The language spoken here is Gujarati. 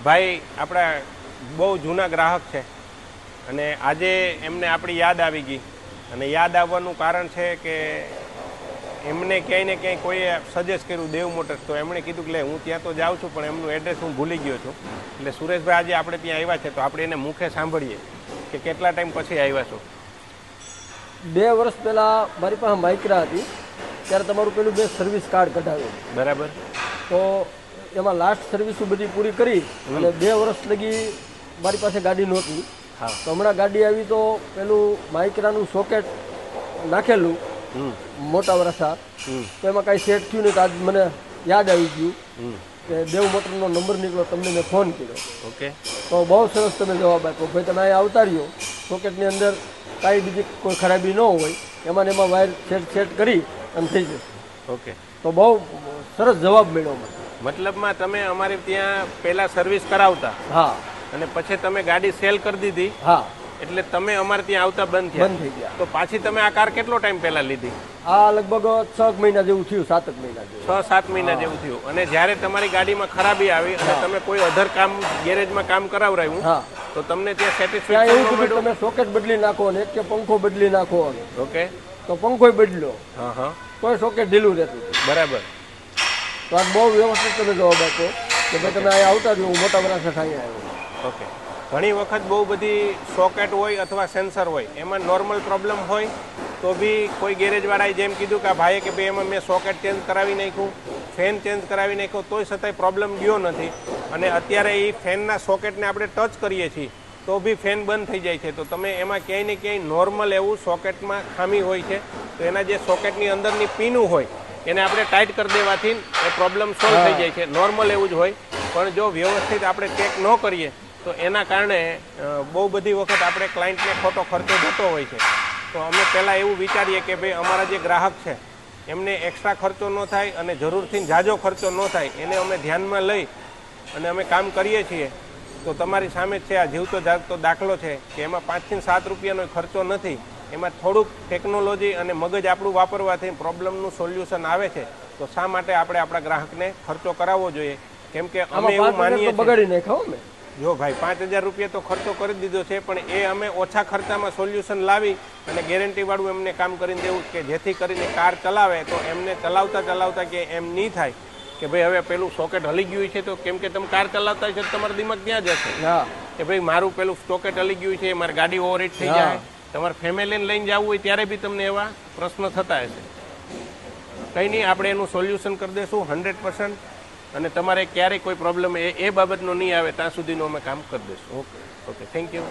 ભાઈ આપણા બહુ જૂના ગ્રાહક છે અને આજે એમને આપણી યાદ આવી ગઈ અને યાદ આવવાનું કારણ છે કે એમને ક્યાંય ને ક્યાંય કોઈએ સજેસ્ટ કર્યું દેવ મોટર્સ, તો એમણે કીધું કે હું ત્યાં તો જાઉં છું પણ એમનું એડ્રેસ હું ભૂલી ગયો છું. એટલે સુરેશભાઈ આજે આપણે ત્યાં આવ્યા છે તો આપણે એને મુખે સાંભળીએ કે કેટલા ટાઈમ પછી આવ્યા છો. 2 વર્ષ પહેલાં મારી પાસે માઇક્રા હતી ત્યારે તમારું પેલું મેં સર્વિસ કાર્ડ કઢાવ્યું. બરાબર. તો એમાં લાસ્ટ સર્વિસો બધી પૂરી કરી અને 2 વર્ષ લગી મારી પાસે ગાડી નહોતી. તો હમણાં ગાડી આવી તો પેલું માઇક્રાનું સોકેટ નાખેલું મોટા વરસા, તો એમાં કાંઈ સેટ થયું નહીં. તો આજ મને યાદ આવી ગયું કે દેવ મોટરનો નંબર નીકળ્યો, તમને મેં ફોન કર્યો. ઓકે. તો બહુ સરસ તમે જવાબ આપ્યો. ભાઈ તમે અહીંયા આવતા રહ્યો, સોકેટની અંદર કાંઈ બીજી કોઈ ખરાબી ન હોય, એમાં વાયર સેટ કરી અને થઈ જશે. ઓકે. તો બહુ સરસ જવાબ મળ્યો મને. મતલબમાં તમે અમારે ત્યાં પહેલાં સર્વિસ કરાવતા, હા, અને પછી તમે ગાડી સેલ કરી દીધી, હા, એટલે તમે અમારે ત્યાં આવતા બંધ થઈ ગયા. તો પાછી તમે આ કાર કેટલો ટાઈમ પહેલા લીધી? આ લગભગ 6 મહિના જેવું થયું, 7 મહિના જેવું, 6-7 મહિના જેવું થયું. અને જ્યારે તમારી ગાડીમાં ખરાબી આવી અને તમે કોઈ અધર કામ ગેરેજમાં કામ કરાવરાયું, તો તમને ત્યાં સેટિસ્ફેક્શન એવું કીધું તમે સોકેટ બદલી નાખો ને કે પંખો બદલી નાખો. ઓકે. તો પંખો બદલ્યો, કોઈ સોકેટ ઢીલું રહેતું. બરાબર. તો આ બહુ વ્યવસ્થિત તમે જવાબ આપ્યો કે ભાઈ તમે અહીંયા આવતા રહ્યો, હું મોટા વરાછા અહીંયા આવ્યો. ઓકે. ઘણી વખત બહુ બધી સોકેટ હોય અથવા સેન્સર હોય, એમાં નોર્મલ પ્રોબ્લેમ હોય તો બી કોઈ ગેરેજવાળાએ જેમ કીધું કે આ ભાઈએ કે ભાઈ એમાં મેં સોકેટ ચેન્જ કરાવી નાખ્યું, ફેન ચેન્જ કરાવી નાખ્યો, તોય છતાંય પ્રોબ્લેમ ગયો નથી. અને અત્યારે એ ફેનના સોકેટને આપણે ટચ કરીએ છીએ તો બી ફેન બંધ થઈ જાય છે. તો તમે એમાં ક્યાંય ને ક્યાંય નોર્મલ એવું સોકેટમાં ખામી હોય છે, તો એના જે સોકેટની અંદરની પીનું હોય એને આપણે ટાઈટ કરી દેવાથી એ પ્રોબ્લેમ સોલ્વ થઈ જાય છે. નોર્મલ એવું જ હોય, પણ જો વ્યવસ્થિત આપણે ચેક ન કરીએ તો એના કારણે બહુ બધી વખત આપણે ક્લાયન્ટને ખોટો ખર્ચો જતો હોય છે. તો અમે પહેલાં એવું વિચારીએ કે ભાઈ અમારા જે ગ્રાહક છે એમને એક્સ્ટ્રા ખર્ચો ન થાય અને જરૂરથી ઝાઝો ખર્ચો ન થાય, એને અમે ધ્યાનમાં લઈ અને અમે કામ કરીએ છીએ. તો તમારી સામે છે આ જીવતો જાગતો દાખલો છે કે એમાં 5 થી 7 રૂપિયાનો ખર્ચો નથી. એમાં થોડુંક ટેકનોલોજી અને મગજ આપણું વાપરવાથી પ્રોબ્લેમનું સોલ્યુશન આવે છે. તો શા માટે આપણે આપણા ગ્રાહકને ખર્ચો કરાવવો જોઈએ? કેમ કે અમે એવું માનીએ છીએ, જો ભાઈ 5000 રૂપિયા તો ખર્ચો કરી દીધો છે, પણ એ અમે ઓછા ખર્ચામાં સોલ્યુશન લાવી અને ગેરંટીવાળું એમને કામ કરીને દેવું કે જેથી કરીને કાર ચલાવે તો એમને ચલાવતા કે એમ નહીં થાય કે ભાઈ હવે પેલું સોકેટ હલી ગયું છે. તો કેમ કે તમે કાર ચલાવતા છે તમારો દિમાગ ત્યાં જ હશે કે ભાઈ મારું પેલું સોકેટ હલી ગયું છે, મારી ગાડી ઓવરહીટ થઈ જાય. તમારે ફેમિલીને લઈને જવું હોય ત્યારે બી તમને એવા પ્રશ્ન થતા હશે. કંઈ નહીં, આપણે એનું સોલ્યુશન કરી દઈશું 100%. અને તમારે ક્યારેય કોઈ પ્રોબ્લેમ એ બાબતનો નહીં આવે ત્યાં સુધીનું અમે કામ કરી દઈશું. ઓકે. Thank you.